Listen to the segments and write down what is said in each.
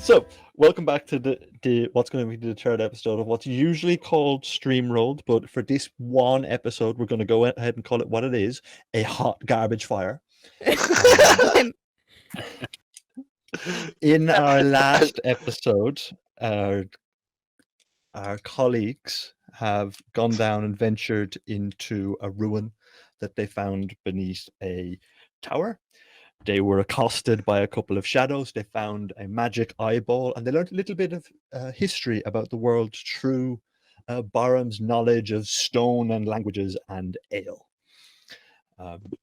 So, welcome back to the what's going to be the third episode of what's usually called Stream Rolled, but for this one episode, we're going to go ahead and call it what it is: a hot garbage fire. In our last episode, our colleagues have gone down and ventured into a ruin that they found beneath a tower. They were accosted by a couple of shadows. They found a magic eyeball, and they learned a little bit of history about the world through Bauram's knowledge of stone and languages and ale.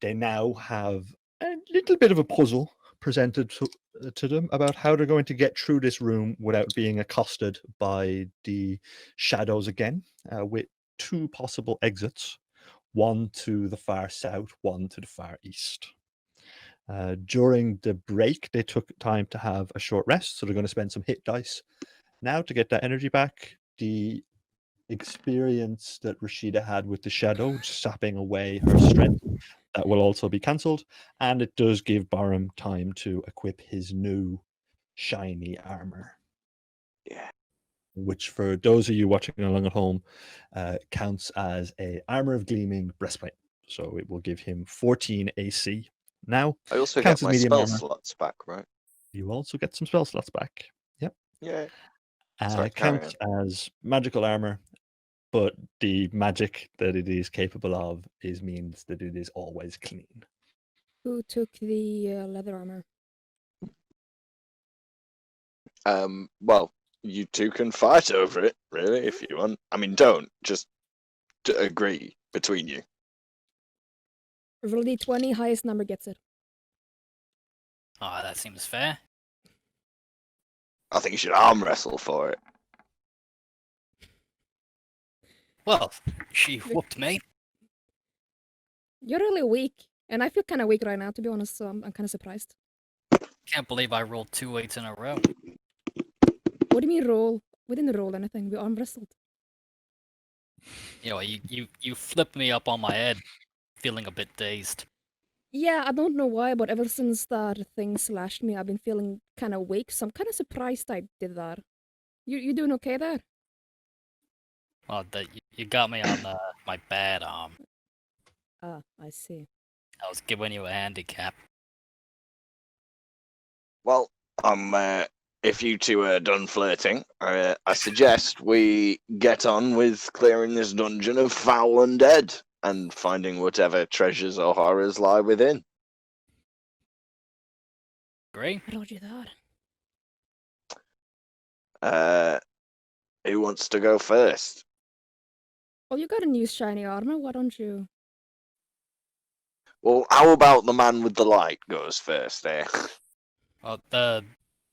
They now have a little bit of a puzzle presented to them about how they're going to get through this room without being accosted by the shadows again, with two possible exits, one to the far south, one to the far east. During the break, they took time to have a short rest, so they're going to spend some hit dice now to get that energy back. The experience that Rashida had with the shadow, sapping away her strength, that will also be cancelled, and it does give Bauram time to equip his new shiny armor. Yeah. Which, for those of you watching along at home, counts as a armor of gleaming breastplate. So it will give him 14 AC. Now, I also counts get as my medium spell armor. slots back, right? You also get some spell slots back. Yep. Yeah. Sorry, Counts as magical armor, but the magic that it is capable of means that it is always clean. Who took the leather armor? Well, you two can fight over it, really, if you want. I mean, don't just agree between you. Roll D20, highest number gets it. Oh, that seems fair. I think you should arm wrestle for it. Well, she whooped me. You're really weak, and I feel kind of weak right now, to be honest, so I'm kind of surprised. Can't believe I rolled 2 8s in a row. What do you mean roll? We didn't roll anything, we arm wrestled. You know, you flipped me up on my head, feeling a bit dazed. Yeah, I don't know why, but ever since that thing slashed me, I've been feeling kind of weak, so I'm kind of surprised I did that. You doing okay there? Well, you got me on my bad arm. Ah, I see. I was giving you a handicap. Well, if you two are done flirting, I suggest we get on with clearing this dungeon of foul undead and finding whatever treasures or horrors lie within. Great. Roger that. Who wants to go first? Oh, you got a new shiny armor, why don't you? Well, how about the man with the light goes first there? Well,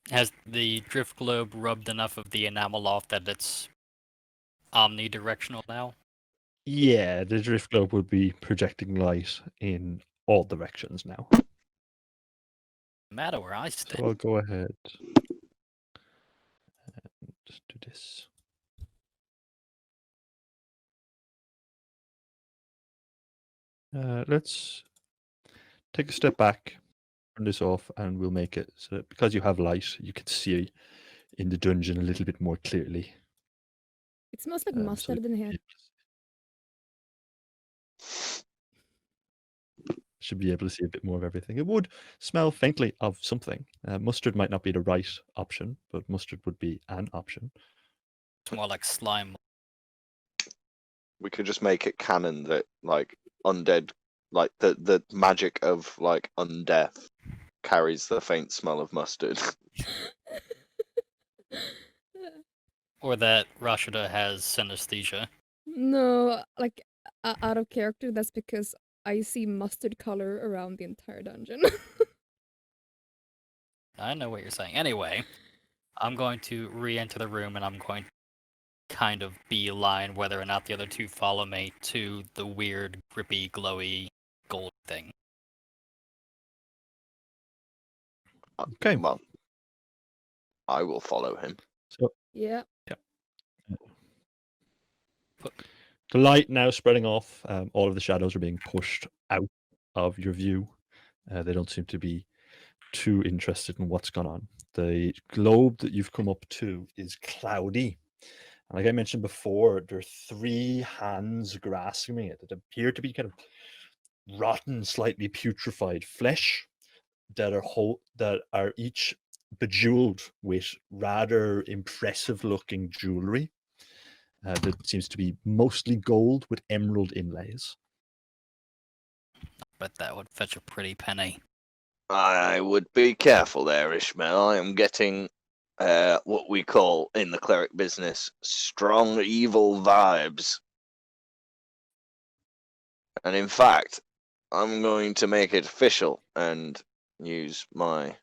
has the drift globe rubbed enough of the enamel off that it's omnidirectional now? Yeah, the drift globe would be projecting light in all directions now. No matter where I So stand. I'll go ahead and just do this. Let's take a step back, turn this off, and we'll make it so that because you have light, you can see in the dungeon a little bit more clearly. It smells like So mustard that in here. should be able to see a bit more of everything. It would smell faintly of something. Mustard might not be the right option, but mustard would be an option. It's more like slime. We could just make it canon that, like, undead, like, the magic of, like, undeath carries the faint smell of mustard. Or that Rashida has synesthesia. No, like, out of character, that's because I see mustard color around the entire dungeon. I know what you're saying. Anyway, I'm going to re-enter the room and I'm going to kind of beeline whether or not the other two follow me to the weird, grippy, glowy gold thing. Okay. Well, I will follow him. So Yeah. the light now spreading off. All of the shadows are being pushed out of your view. They don't seem to be too interested in what's gone on. The globe that you've come up to is cloudy. And like I mentioned before, there are 3 hands grasping it that appear to be kind of rotten, slightly putrefied flesh that are each bejeweled with rather impressive looking jewelry that seems to be mostly gold with emerald inlays. But that would fetch a pretty penny. I would be careful there, Ishmael. I am getting what we call in the cleric business strong evil vibes. And in fact, I'm going to make it official and use my...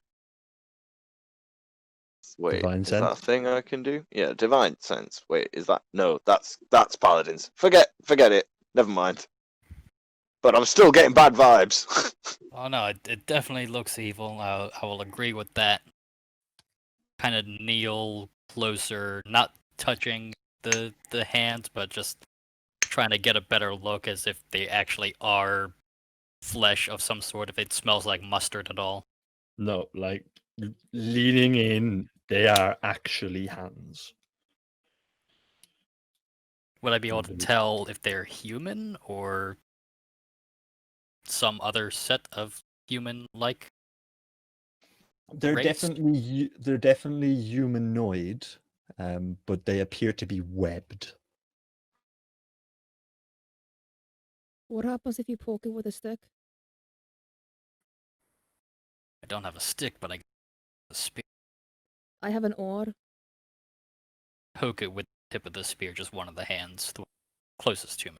Wait, Divine is that a sense? thing I can do? Yeah, divine sense. Wait, is that... No, that's paladins. Forget it. Never mind. But I'm still getting bad vibes. Oh no, it definitely looks evil. I will agree with that. Kind of kneel closer, not touching the hands, but just trying to get a better look as if they actually are flesh of some sort, if it smells like mustard at all. No, like leaning in, they are actually hands. Would I be able to Mhm. tell if they're human or some other set of human-like? They're race? definitely humanoid, but they appear to be webbed. What happens if you poke it with a stick? I don't have a stick, but I got a spear. I have an oar. Poke it with the tip of the spear, just one of the hands, the closest to me.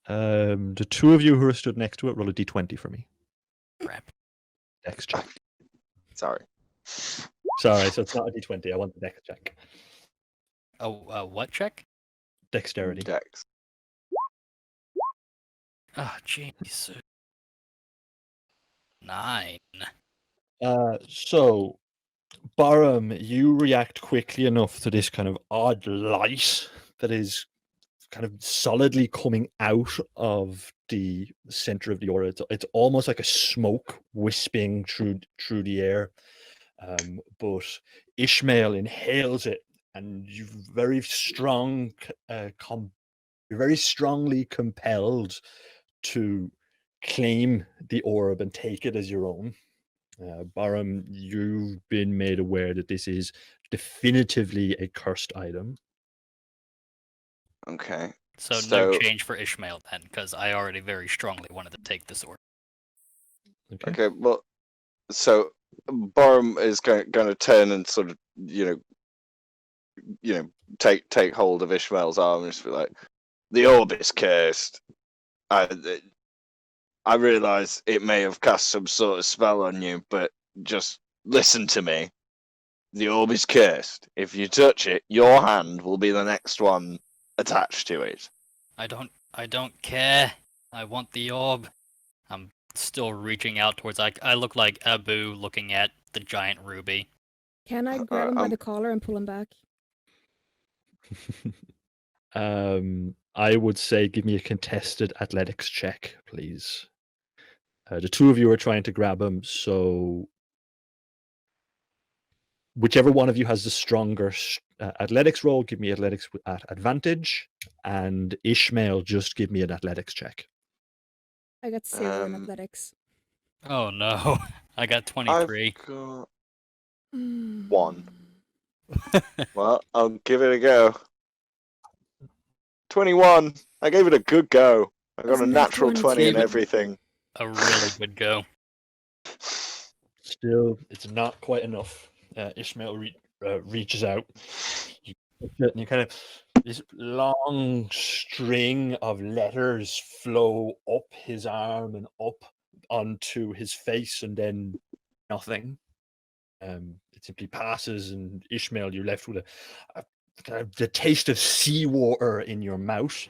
The 2 of you who are stood next to it, roll a d20 for me. Crap. Dex check. Sorry. Sorry, so it's not a d20. I want the dex check. Oh, what check? Dexterity. Dex. Oh, jeez. 9. So, Bauram, you react quickly enough to this kind of odd light that is kind of solidly coming out of the center of the aura. It's almost like a smoke wisping through the air. But Ishmael inhales it, and you're very strongly compelled to claim the orb and take it as your own. Bauram, you've been made aware that this is definitively a cursed item. Okay. So no So- change for Ishmael then, because I already very strongly wanted to take this order. Okay, well, so Bauram is going to turn and sort of, take hold of Ishmael's arm and just be like, "The orb is cursed. I realize it may have cast some sort of spell on you, but just listen to me. The orb is cursed. If you touch it, your hand will be the next one attached to it." I don't care. I want the orb. I'm still reaching out towards. I look like Abu looking at the giant ruby. Can I grab him by I'm- the collar and pull him back? I would say give me a contested athletics check, please. The 2 of you are trying to grab him, so whichever one of you has the stronger athletics roll, give me athletics at advantage, and Ishmael, just give me an athletics check. I got 0 in Um, athletics. Oh no, I got 23. I've got... Mm. 1. Well, I'll give it a go. 21. I gave it a good go. I got That's a a natural nat 20 and 20. everything. A really good go. Still, it's not quite enough. Ishmael reaches out. You touch it and you kind of, this long string of letters flow up his arm and up onto his face, and then nothing. It simply passes, and Ishmael, you're left with a kind of the taste of seawater in your mouth.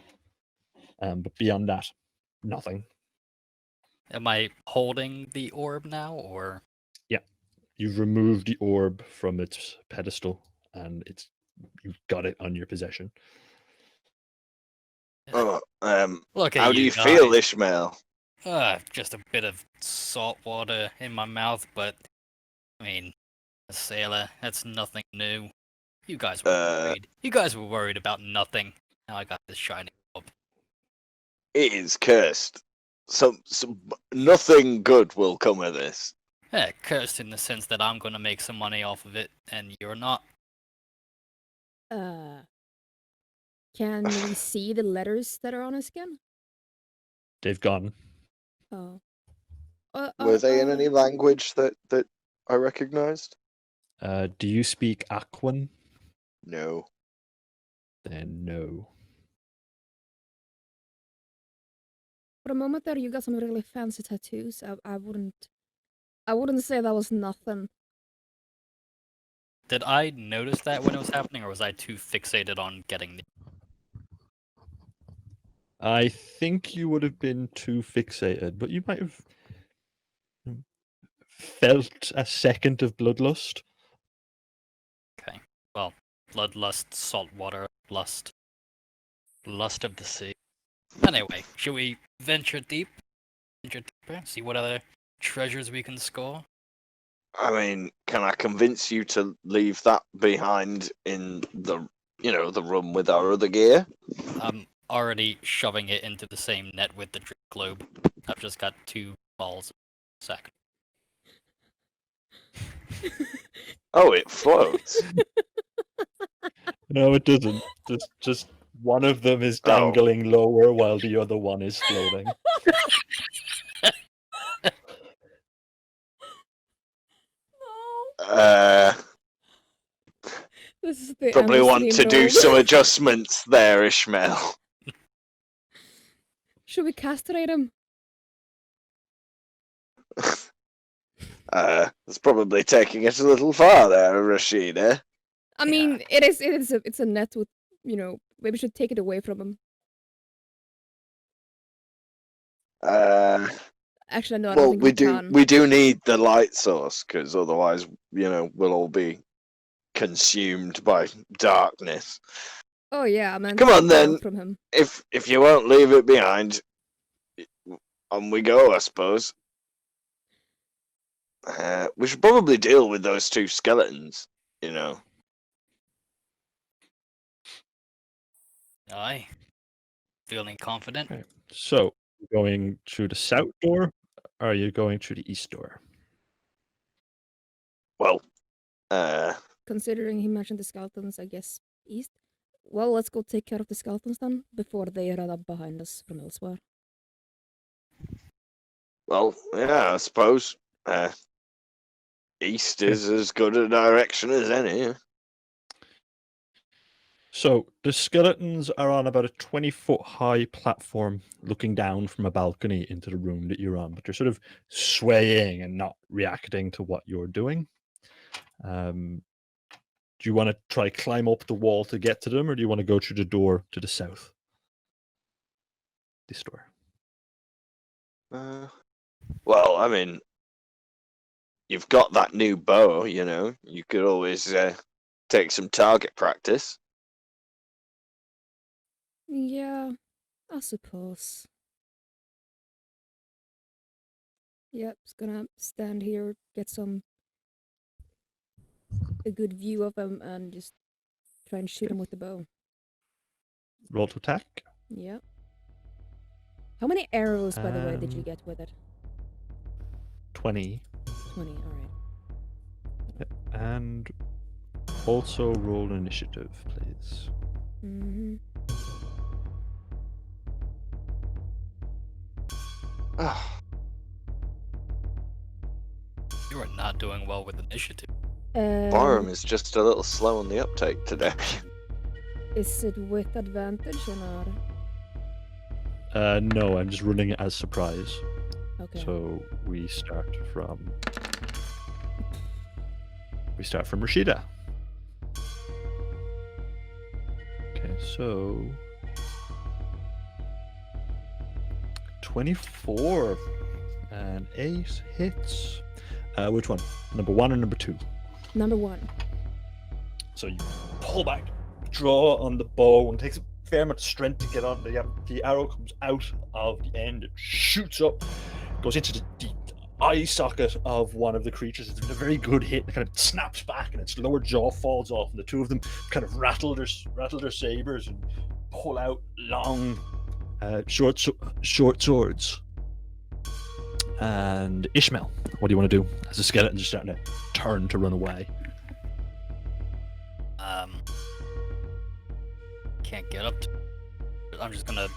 But beyond that, nothing. Am I holding the orb now, or? You've removed the orb from its pedestal, and you've got it on your possession. Oh, Look at how do you you feel, guys. Ishmael? Just a bit of salt water in my mouth, but I mean, a sailor, that's nothing new. You guys were worried. You guys were worried about nothing. Now I got this shiny orb. It is cursed. So nothing good will come of this. Yeah, cursed in the sense that I'm gonna make some money off of it, and you're not. Can we see the letters that are on his skin? They've gone. Oh. Were they in any language that I recognized? Do you speak Aquan? No. Then no. For a moment there, you got some really fancy tattoos. I wouldn't say that was nothing. Did I notice that when it was happening, or was I too fixated on getting the... I think you would have been too fixated, but you might have felt a second of bloodlust. Okay. Well, bloodlust, saltwater, lust. Lust of the sea. Anyway, should we venture deep? Venture deeper? See what other treasures we can score? I mean, can I convince you to leave that behind in the room with our other gear? I'm already shoving it into the same net with the drip globe. I've just got 2 balls a second. Oh, it floats. No, it doesn't. Just one of them is Oh. dangling lower while the other one is floating. This is the Probably want embassy to do gnome. some adjustments there, Ishmael. Should we castrate him? It's probably taking it a little far there, Rashida. I mean, it's a net with, maybe we should take it away from him. Actually, no, I don't Well, think we we do can. we do need the light source, because otherwise, we'll all be consumed by darkness. Oh yeah, I meant Come on, take it out then. from him. If you won't leave it behind, on we go, I suppose. We should probably deal with those 2 skeletons, Aye. Feeling confident? Right. So, going through the south door, or are you going through the east door? Well, Considering he mentioned the skeletons, I guess east. Well, let's go take care of the skeletons then, before they run up behind us from elsewhere. well, yeah, I suppose. East is as good a direction as any. So, the skeletons are on about a 20-foot high platform looking down from a balcony into the room that you're on, but they're sort of swaying and not reacting to what you're doing. Do you want to try climb up the wall to get to them, or do you want to go through the door to the south? This door. Well, I mean, you've got that new bow, You could always take some target practice. Yeah, I suppose. Yep, just gonna stand here, get a good view of him, and just try and shoot him with the bow. Roll to attack. Yep. How many arrows, by the way, did you get with it? 20. 20, alright. And also roll initiative, please. Mm-hmm. You are not doing well with initiative. Bauram is just a little slow on the uptake today. Is it with advantage or not? No, I'm just running it as surprise. Okay. So we start from Rashida. Okay, so 24 and 8 hits. Which one? Number 1 or number 2? Number 1. So you pull back, draw on the bow, and it takes a fair amount of strength to get on. The arrow comes out of the end, it shoots up, goes into the eye socket of one of the creatures. It's a very good hit. It kind of snaps back, and its lower jaw falls off, and the two of them kind of rattle their sabers and pull out long, short swords. And Ishmael, what do you want to do? As the skeleton's just starting to turn to run away. Can't get up to... I'm just gonna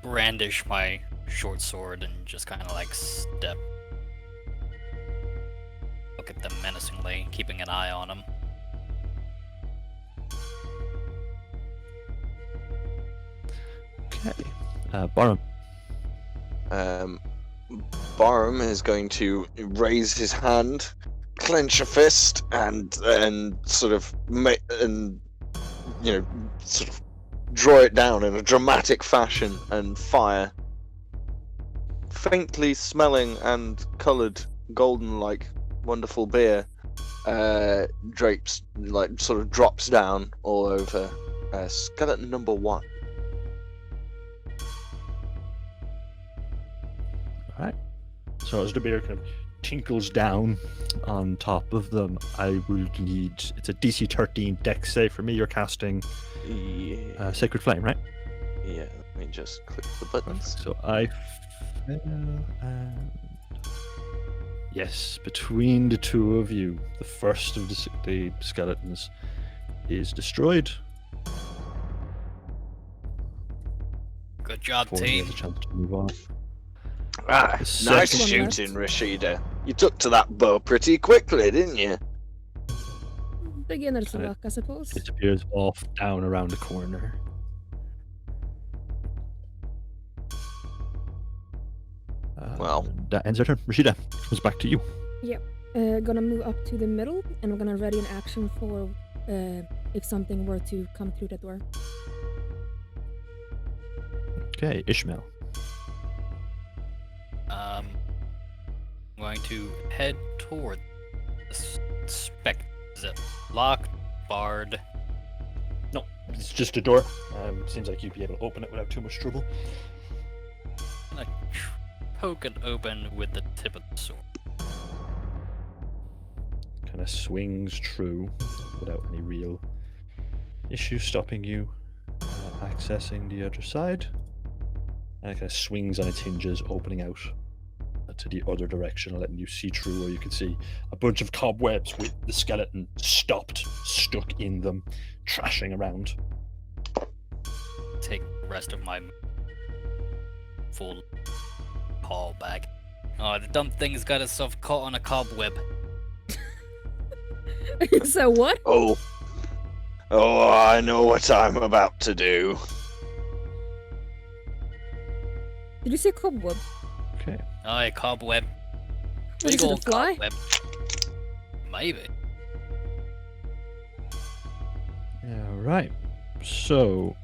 brandish my short sword and just kind of like step. Look at them menacingly, keeping an eye on them. Okay. Bauram. Bauram is going to raise his hand, clench a fist, and sort of sort of draw it down in a dramatic fashion and fire. Faintly smelling and coloured golden like wonderful beer drops down all over skeleton number 1. Alright. So as the beer kind of tinkles down on top of them, I will need... It's a DC 13 dex save for me. You're casting Sacred Flame, right? Yeah, let me just click the buttons. So I fail, and... Yes, between the two of you, the first of the skeletons is destroyed. Good job, Before he team. has a chance to move on. Ah, The nice second- shooting, Rashida. You took to that bow pretty quickly, didn't you? Beginner's Kinda luck, I suppose. Disappears off down around the corner. Well. That ends our turn. Rashida, comes back to you. Gonna move up to the middle, and I'm gonna ready an action for if something were to come through that door. Okay, Ishmael. I'm going to head toward the spec. Is it locked, barred? No, it's just a door. Seems like you'd be able to open it without too much trouble. I'm gonna poke it open with the tip of the sword. Kind of swings through without any real issue stopping you accessing the other side. And it kind of swings on its hinges, opening out to the other direction, letting you see through, where you can see a bunch of cobwebs with the skeleton stuck in them, trashing around. Take the rest of my full haul back. Oh, the dumb thing's got itself caught on a cobweb. So what? Oh, I know what I'm about to do. Did you say cobweb? Okay. Oh, a cobweb. What is Big it, a old fly? cobweb. Maybe. Alright. So,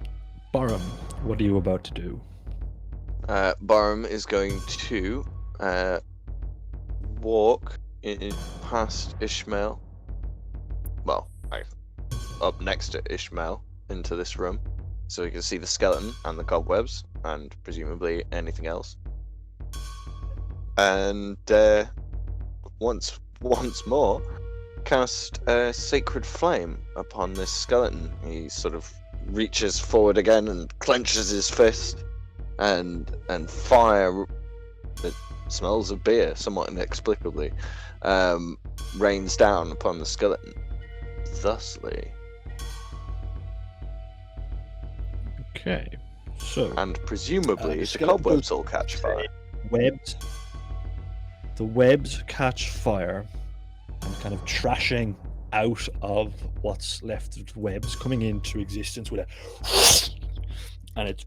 Bauram, what are you about to do? Bauram is going to walk past Ishmael. Well, up next to Ishmael into this room, so you can see the skeleton and the cobwebs, and presumably anything else. And once more, cast a sacred flame upon this skeleton. He sort of reaches forward again and clenches his fist, and fire that smells of beer, somewhat inexplicably, rains down upon the skeleton. Thusly, Okay. So, and presumably the skeleton cobwebs will catch fire. the webs catch fire and kind of trashing out of what's left of the webs, coming into existence with a and it's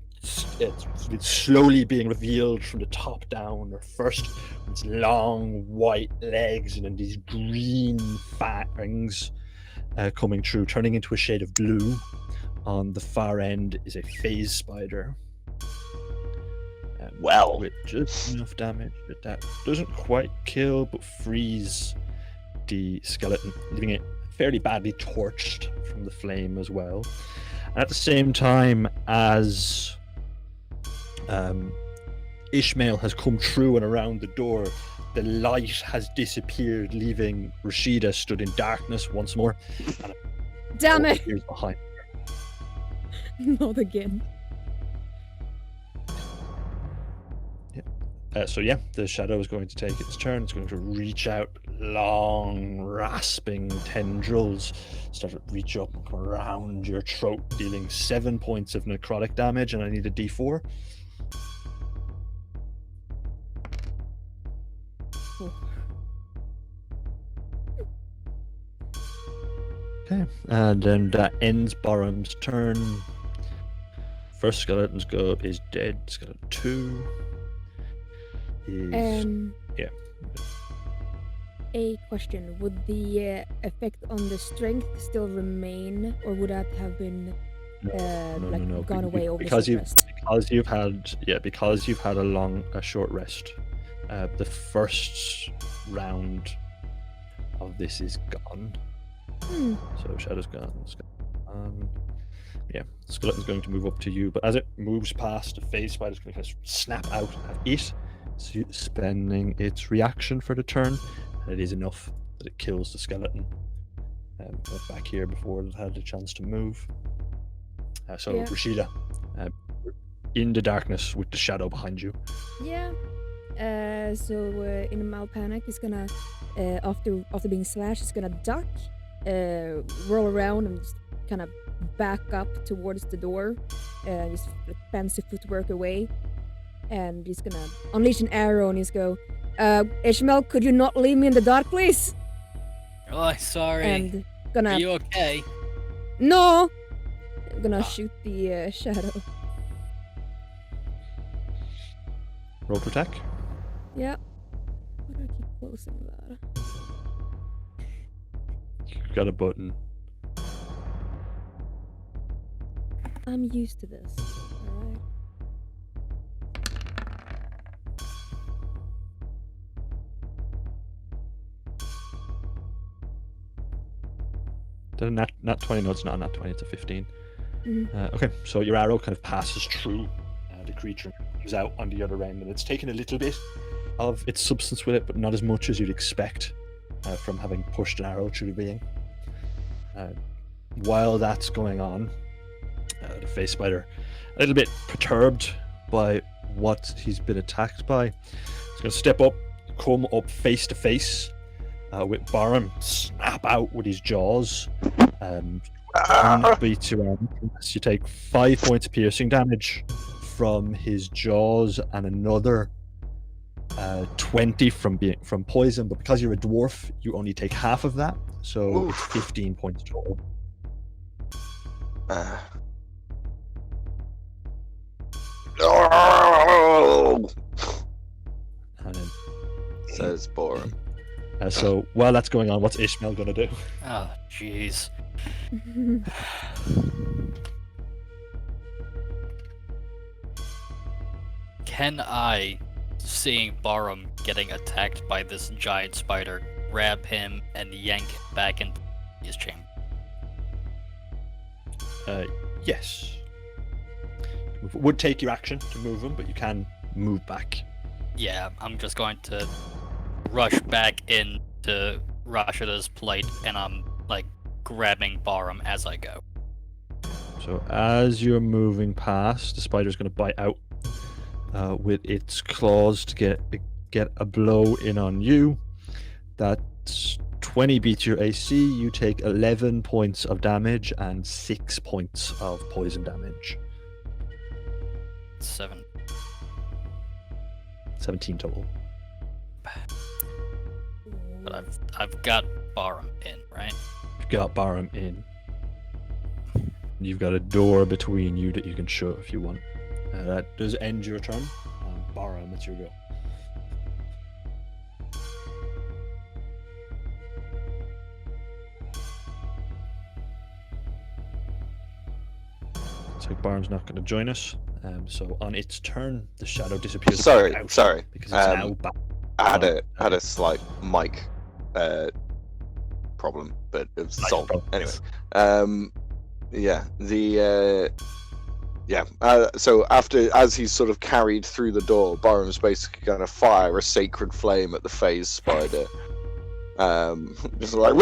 slowly being revealed from the top down, or first its long white legs and then these green fangs coming through, turning into a shade of blue. On the far end is a phase spider. Well. With just enough damage that doesn't quite kill, but freeze the skeleton, leaving it fairly badly torched from the flame as well. And at the same time as Ishmael has come through and around the door, the light has disappeared, leaving Rashida stood in darkness once more. And Damn it! appears behind. Not again. So yeah, the shadow is going to take its turn. It's going to reach out long, rasping tendrils, start to reach up and come around your throat, dealing 7 points of necrotic damage, and I need a d4. Oh. Okay, and then that ends Bauram's turn. First skeleton's go up is dead. Skeleton 2 is yeah. A question: would the effect on the strength still remain, or would that have been No. gone away over because the you've rest? because you've had a short rest. The first round of this is gone. So Shadow's gone. Yeah, Skeleton's going to move up to you, but as it moves past, the phase spider's going to kind of snap out at it, so spending its reaction for the turn, and it is enough that it kills the skeleton. Went back here before it had a chance to move. So Yeah. Rashida, in the darkness with the shadow behind you. Yeah. So in a mild panic, he's gonna after being slashed, he's gonna duck, roll around, and just kind of back up towards the door, just fancy footwork away, and he's gonna unleash an arrow and he's go, Ishmael, could you not leave me in the dark, please? Oh, sorry. And Are gonna you okay? no, I'm gonna shoot the shadow. Roll to attack. Yeah. Why do I keep closing that? You've got a button. I'm used to this. Alright. The nat 20, no, it's not a nat 20, it's a 15. Mhm. Okay, so your arrow kind of passes through the creature, comes out on the other end, and it's taken a little bit of its substance with it, but not as much as you'd expect from having pushed an arrow through the being. While that's going on, the face spider, a little bit perturbed by what he's been attacked by, he's going to step up, come up face to face with Bauram, snap out with his jaws. Beat you arm. You take 5 points of piercing damage from his jaws and another 20 from poison, but because you're a dwarf, you only take half of that, so it's 15 points total. No! And then, Says Bauram. so while that's going on, what's Ishmael gonna do? Oh, jeez. Can I, seeing Bauram getting attacked by this giant spider, grab him and yank him back into his chamber? Yes. It would take your action to move him, but you can move back. Yeah, I'm just going to rush back into Rashida's plate, and I'm like grabbing Bauram as I go. So as you're moving past, the spider's going to bite out with its claws to get a blow in on you. That's 20 beats your AC. You take 11 points of damage and 6 points of poison damage. 17 total. But I've got Bauram in, right? You've got Bauram in. You've got a door between you that you can shut if you want. That does end your turn. Bauram, it's your go. Looks like Bauram's not going to join us. So on its turn, the shadow disappears. Sorry, Because it's now back. I had a slight mic problem, but it was solved anyway. Yeah, Yeah. So as he's sort of carried through the door, Bauram's basically going to fire a sacred flame at the phase spider. Just like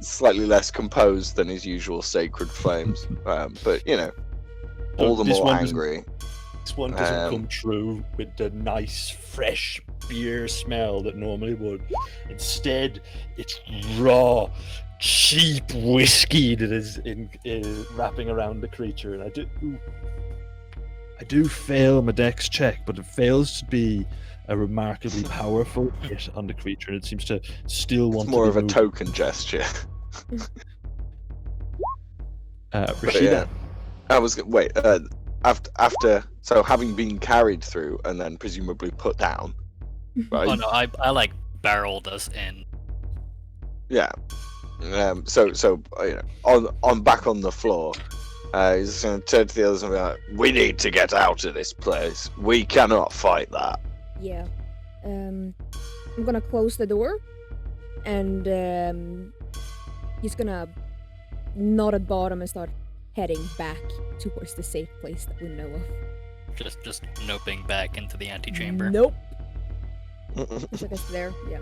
slightly less composed than his usual sacred flames, but all the This more one doesn't- angry. This one doesn't Um, come true with the nice, fresh beer smell that normally would. Instead, it's raw, cheap whiskey that is wrapping around the creature. And I do fail my dex check, but it fails to be a remarkably powerful hit on the creature, and it seems to still want It's more to of be a moved. token gesture. Rashida. I was wait. After so having been carried through and then presumably put down, right? Oh no, I like barreled us in. Yeah. So on back on the floor, he's going to turn to the others and be like, "We need to get out of this place. We cannot fight that." Yeah. I'm gonna close the door, and he's gonna nod at Bauram and start heading back towards the safe place that we know of. Just noping back into the antechamber. Nope. So I guess there. Yeah.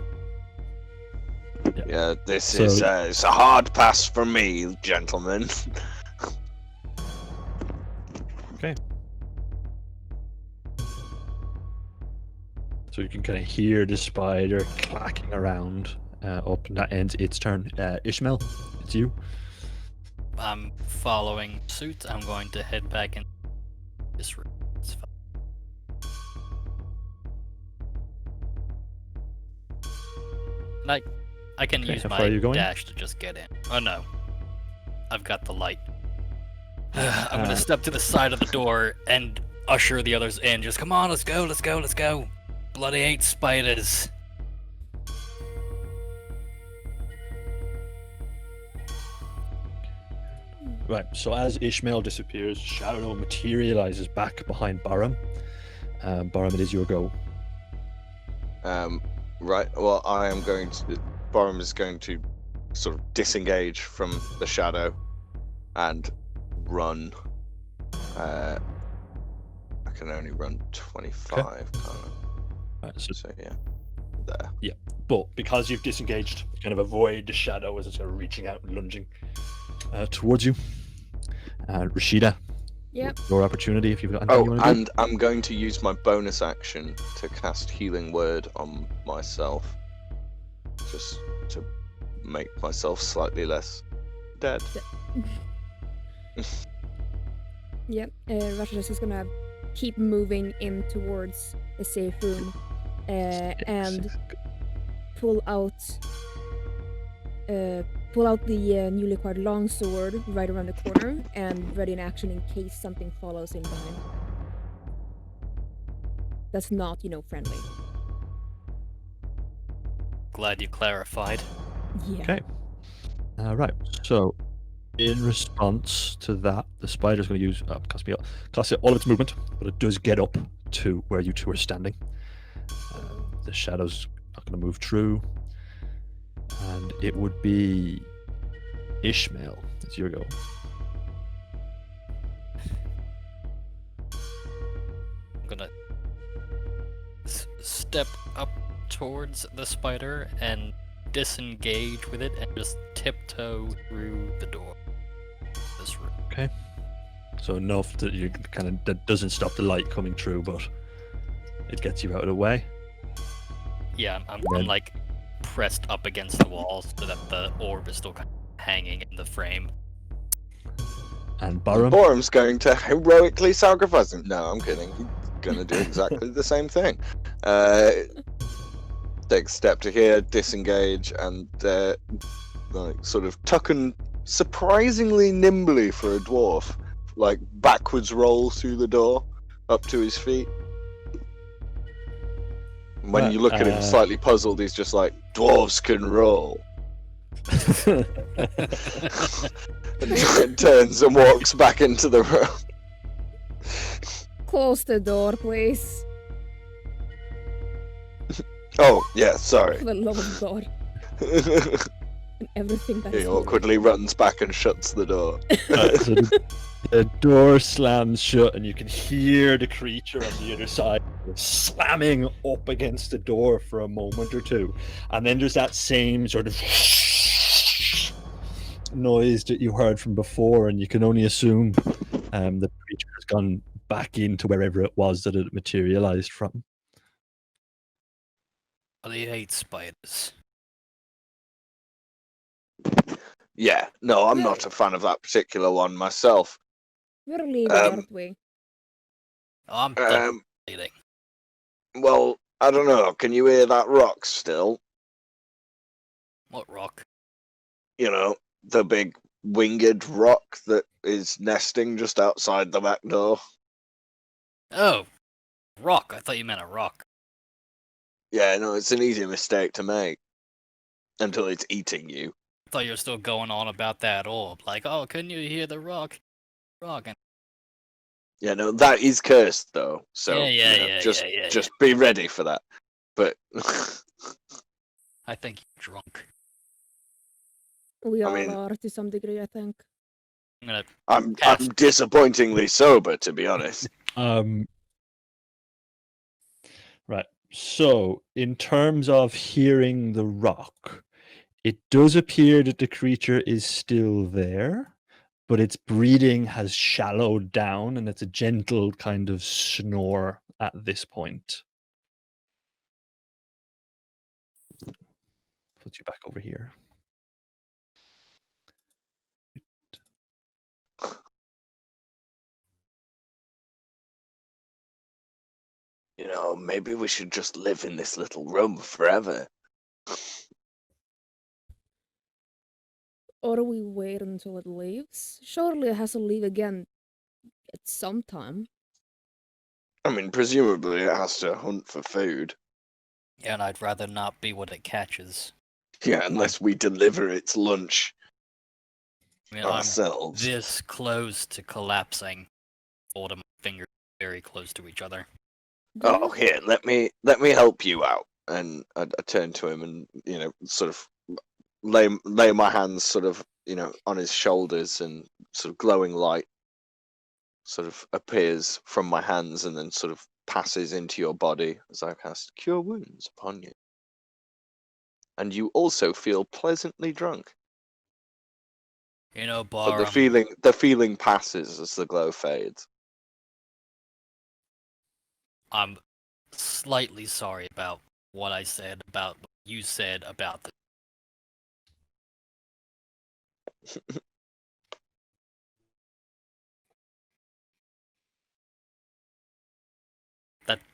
Yeah, this So- is it's a hard pass for me, gentlemen. Okay. So you can kind of hear the spider clacking around up, and that ends its turn. Ishmael, it's you. I'm following suit. I'm going to head back in this room. It's fine. And I can Okay, use how my far are you going? dash to just get in. Oh no, I've got the light. I'm gonna step to the side of the door and usher the others in. Just come on, let's go, let's go, let's go. Bloody hate spiders. Right, so as Ishmael disappears, Shadow materializes back behind Bauram. Bauram, it is your go. Right. Well, I am going to. Bauram is going to sort of disengage from the shadow and run. I can only run 25. Can't I? Right, so, So yeah, there. but because you've disengaged, you kind of avoid the shadow as it's kind of reaching out and lunging towards you. Rashida, Yep. your opportunity if you've got anything you Oh, want to do. and I'm going to use my bonus action to cast Healing Word on myself, just to make myself slightly less dead. Yep. Rasha's just gonna keep moving in towards the safe room, and pull out the newly acquired longsword right around the corner and ready in action in case something follows in behind. That's not, friendly. Glad you clarified. Yeah. Okay. Right, so in response to that, the spider's going to use cost all of its movement, but it does get up to where you two are standing. The shadow's not going to move through, and it would be Ishmael. It's your go. I'm gonna step up towards the spider and disengage with it and just tiptoe through the door. This room. So enough that you that doesn't stop the light coming through, but it gets you out of the way. Yeah, I'm Then- like pressed up against the wall so that the orb is still kind of hanging in the frame. And Bauram, Bauram's going to heroically sacrifice him. No, I'm kidding. He's going to do exactly the same thing. Take a step to here, disengage, and like sort of tuck and surprisingly nimbly for a dwarf, like backwards roll through the door up to his feet. When you look at him slightly puzzled, he's just like, dwarves can roll. And turns and walks back into the room. Close the door, please. Oh, yeah, sorry. For the love of God. And everything that He is holy. awkwardly runs back and shuts the door. So the door slams shut, and you can hear the creature on the other side slamming up against the door for a moment or two, and then there's that same sort of noise that you heard from before, and you can only assume the creature has gone back into wherever it was that it materialized from. I hate spiders. Yeah, no, I'm Yeah. not a fan of that particular one myself. We're leaving, Um, aren't we? Oh, I'm done Um, bleeding. well, I don't know. Can you hear that rock still? What rock? You know, the big winged rock that is nesting just outside the back door. Oh, rock. I thought you meant a rock. Yeah, no, it's an easy mistake to make until it's eating you. I thought you were still going on about that orb. Like, oh, couldn't you hear the rock? Rock. And Yeah, no, that is cursed though. So Yeah, just be ready for that. But I think you're drunk. We I all mean- are to some degree, I think. I'm gonna. I'm Cast. disappointingly sober, to be honest. Right. So, in terms of hearing the rock, it does appear that the creature is still there, but its breathing has shallowed down, and it's a gentle kind of snore at this point. Put you back over here. You know, maybe we should just live in this little room forever. Or we wait until it leaves? Surely it has to leave again at some time. I mean, presumably it has to hunt for food. Yeah, and I'd rather not be what it catches. Yeah, unless we deliver its lunch I mean, ourselves. I'm this close to collapsing. Hold my fingers very close to each other. Oh, here, let me help you out. And I turn to him and sort of lay my hands sort of on his shoulders, and sort of glowing light sort of appears from my hands and then sort of passes into your body as I cast Cure Wounds upon you. And you also feel pleasantly drunk. You know, But Bauram, the feeling passes as the glow fades. I'm slightly sorry about what I said about what you said about the.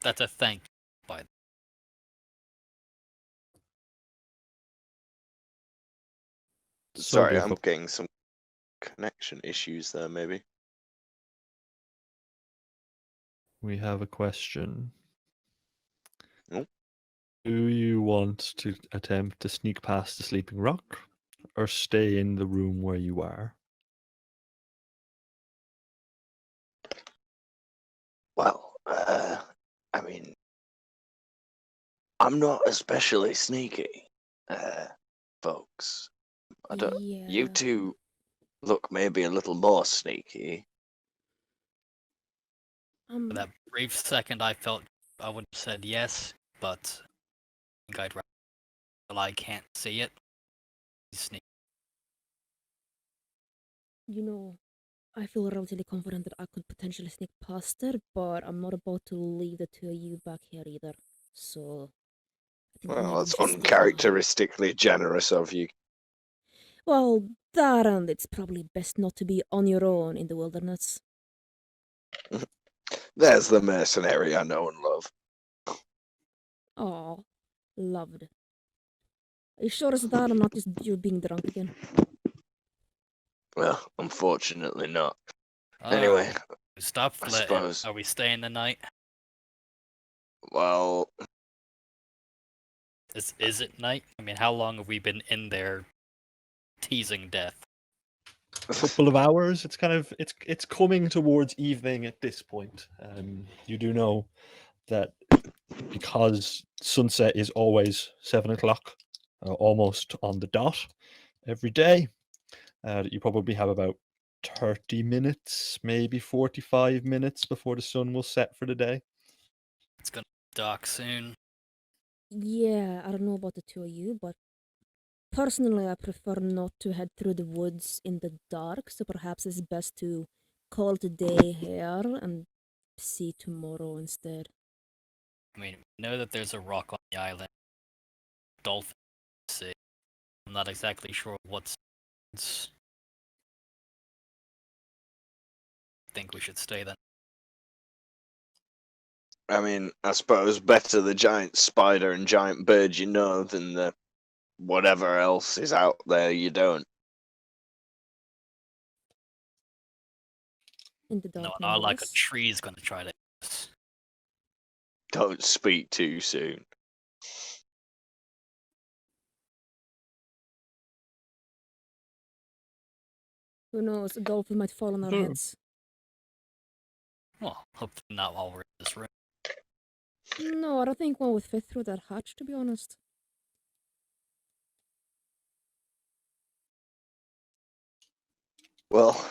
That's a thank you, by Sorry, dear I'm folk. getting some connection issues there, maybe. We have a question. Oh. Do you want to attempt to sneak past the sleeping rock, or stay in the room where you are? Well, I mean, I'm not especially sneaky, folks. I don't. Yeah. You two look maybe a little more sneaky. For that brief second, I felt I would have said yes, but I think I'd rather. Well, I can't see it. Sneak. I feel relatively confident that I could potentially sneak past her, but I'm not about to leave the two of you back here either. So, I think maybe Well, we that's should stay behind. uncharacteristically generous of you. Well, that and it's probably best not to be on your own in the wilderness. There's the mercenary I know and love. Oh, loved. Are you sure it's that and not just you being drunk again? Well, unfortunately not. Oh, Anyway, stop I flirting. suppose. Are we staying the night? Well, Is it night? I mean, how long have we been in there teasing death? A couple of hours. It's kind of it's coming towards evening at this point. You do know that because sunset is always 7 o'clock, almost on the dot. every day. You probably have about 30 minutes, maybe 45 minutes before the sun will set for the day. It's gonna be dark soon. Yeah, I don't know about the two of you, but personally, I prefer not to head through the woods in the dark, so perhaps it's best to call it a day here and see tomorrow instead. I mean, we know that there's a rock on the island. Dolphin. See. I'm not exactly sure what's. Think we should stay then. I mean, I suppose better the giant spider and giant bird you know than the whatever else is out there you don't. In the dark, No, not like a nonetheless. tree's gonna try to. Don't speak too soon. Who knows? A dolphin might fall on our Hmm. heads. Well, hopefully not while we're in this room. No, I don't think one would fit through that hatch, to be honest. Well,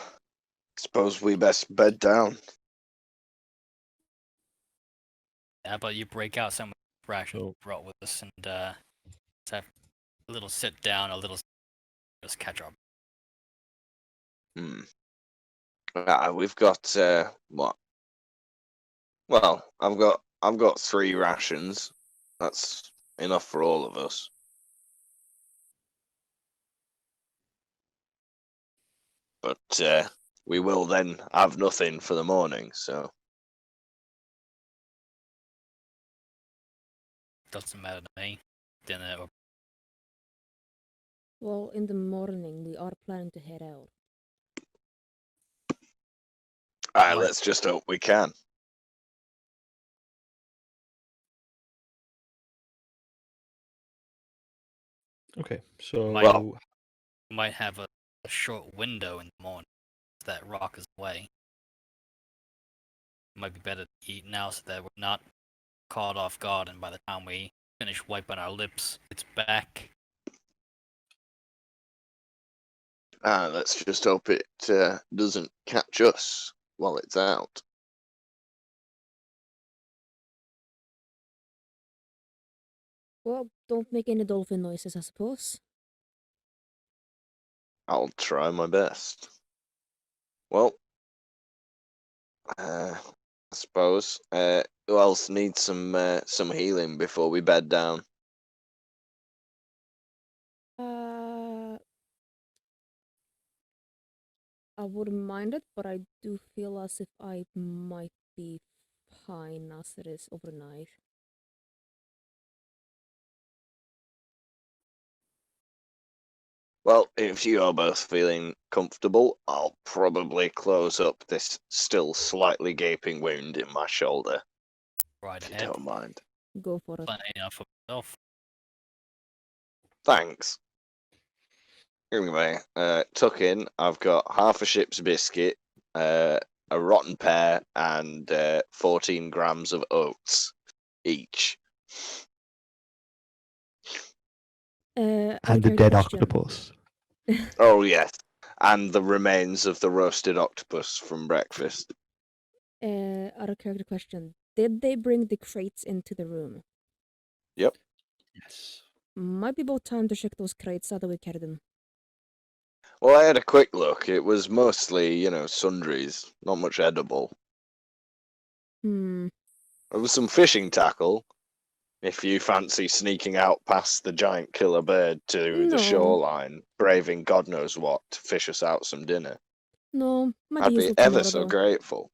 suppose we best bed down. How about you break out some rations So- we brought with us and let's have a little sit down, a little just catch up. We've got what? Well, I've got 3 rations. That's enough for all of us. But we will then have nothing for the morning. So Doesn't matter to me. Dinner or Well, in the morning, we are planning to head out. Right. let's just hope we can. Okay, so Well- we might have a short window in the morning. If that rock is away. It might be better to eat now so that we're not caught off guard, and by the time we finish wiping our lips, it's back. Let's just hope it doesn't catch us while it's out. Well, don't make any dolphin noises, I suppose. I'll try my best. Well, I suppose. Who else needs some healing before we bed down? I wouldn't mind it, but I do feel as if I might be fine as it is overnight. Well, if you are both feeling comfortable, I'll probably close up this still slightly gaping wound in my shoulder, Right if you ahead. don't mind. Go for it. Plenty enough for myself. Thanks. Anyway, tuck in. I've got half a ship's biscuit, a rotten pear, and 14 grams of oats each. and other the character dead question. octopus. Oh yes, and the remains of the roasted octopus from breakfast. Other character question. Did they bring the crates into the room? Yes. Might be about time to check those crates out that we carried them. Well, I had a quick look. It was mostly, sundries, not much edible. Hmm. There was some fishing tackle, if you fancy sneaking out past the giant killer bird to No. the shoreline, braving God knows what, to fish us out some dinner. No, might I'd be be useful ever tomorrow, so though. grateful.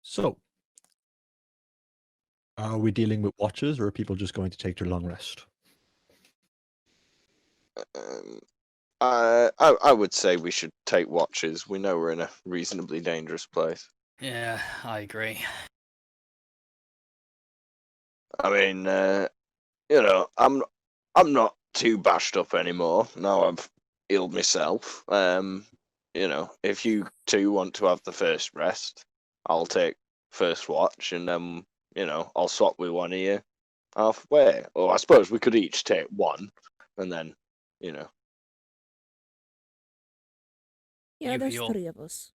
So, are we dealing with watchers, or are people just going to take their long rest? Um, I would say we should take watches. We know we're in a reasonably dangerous place. Yeah, I agree. I mean, I'm not too bashed up anymore. Now I've healed myself. If you two want to have the first rest, I'll take first watch, and then I'll swap with one of you halfway. Or I suppose we could each take one, and then, Yeah, You there's feel- 3 of us.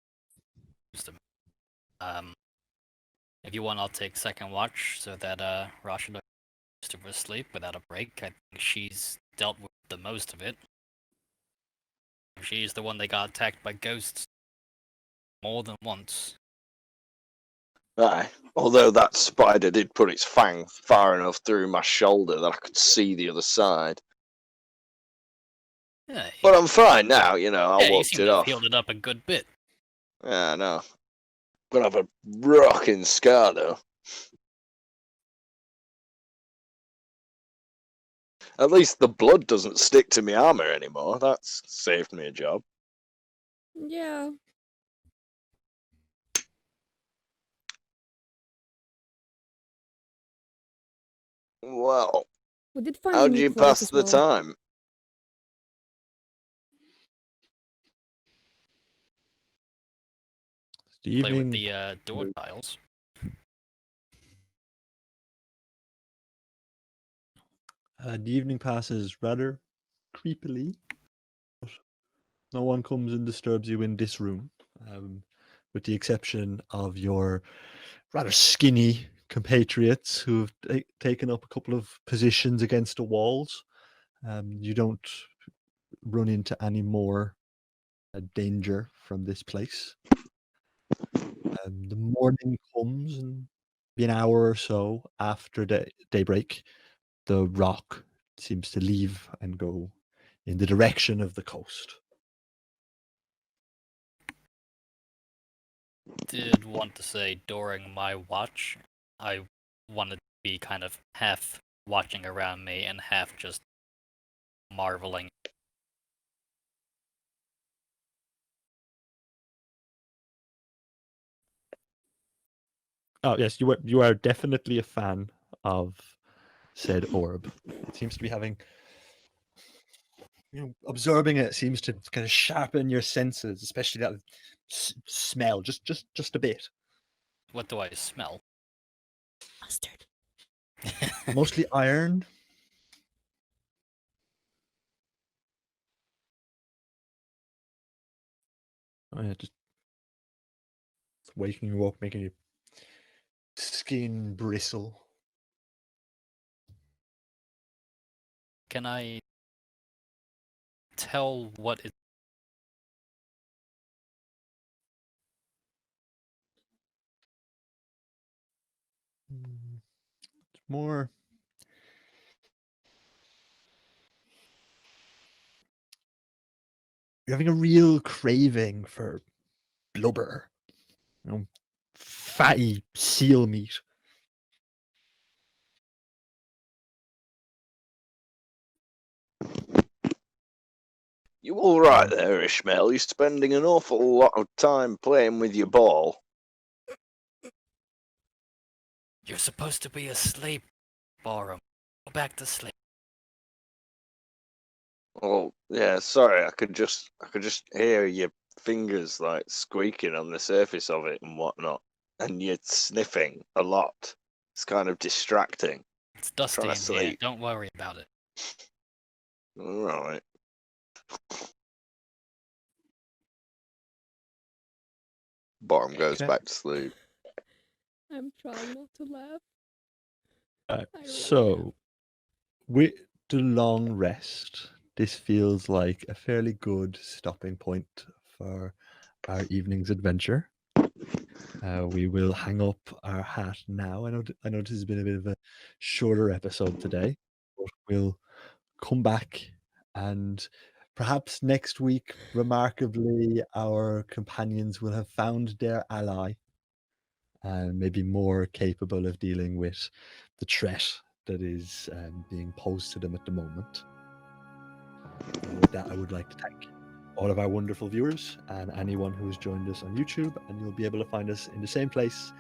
If you want, I'll take second watch so that Rashida goes to sleep without a break. I think she's dealt with the most of it. She's the one that got attacked by ghosts more than once. aye. Although that spider did put its fang far enough through my shoulder that I could see the other side. Yeah, But I'm fine now, I you walked seem it to have off. healed it up a good bit. Yeah, no. Gonna have a rocking scar though. At least the blood doesn't stick to my armor anymore. That's saved me a job. Yeah. Well, We did find a how'd new you cleric pass as the well. time? The Play with evening, the door tiles. the evening passes rather creepily. But no one comes and disturbs you in this room, with the exception of your rather skinny compatriots who have taken up a couple of positions against the walls. You don't run into any more danger from this place. The morning comes, and be an hour or so after daybreak, the rock seems to leave and go in the direction of the coast. Did want to say during my watch, I wanted to be kind of half watching around me and half just marveling. Oh yes, you are definitely a fan of said orb. It seems to be having, absorbing it seems to kind of sharpen your senses, especially that smell, just a bit. What do I smell? Mustard. Mostly iron. Oh yeah, just waking you up, making your skin bristle. Can I tell what it? It's more. You're having a real craving for blubber, fatty seal meat. You all right there, Ishmael? You're spending an awful lot of time playing with your ball. You're supposed to be asleep, Bauram. Go back to sleep. Oh, yeah, sorry, I could just hear your fingers like squeaking on the surface of it and whatnot. And you're sniffing a lot. It's kind of distracting. It's dusty Trying in to here. sleep. Don't worry about it. Alright. Bottom goes Okay. back to sleep. I'm trying not to laugh. I really So, with the long rest, this feels like a fairly good stopping point for our evening's adventure. We will hang up our hat now. I know this has been a bit of a shorter episode today, but we'll come back, and perhaps next week, remarkably, our companions will have found their ally and maybe more capable of dealing with the threat that is being posed to them at the moment. With that, I would like to thank all of our wonderful viewers and anyone who has joined us on YouTube, and you'll be able to find us in the same place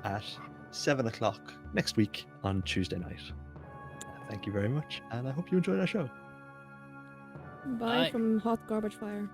at 7 o'clock next week on Tuesday night. Thank you very much, and I hope you enjoyed our show. Bye Bye. from hot garbage fire.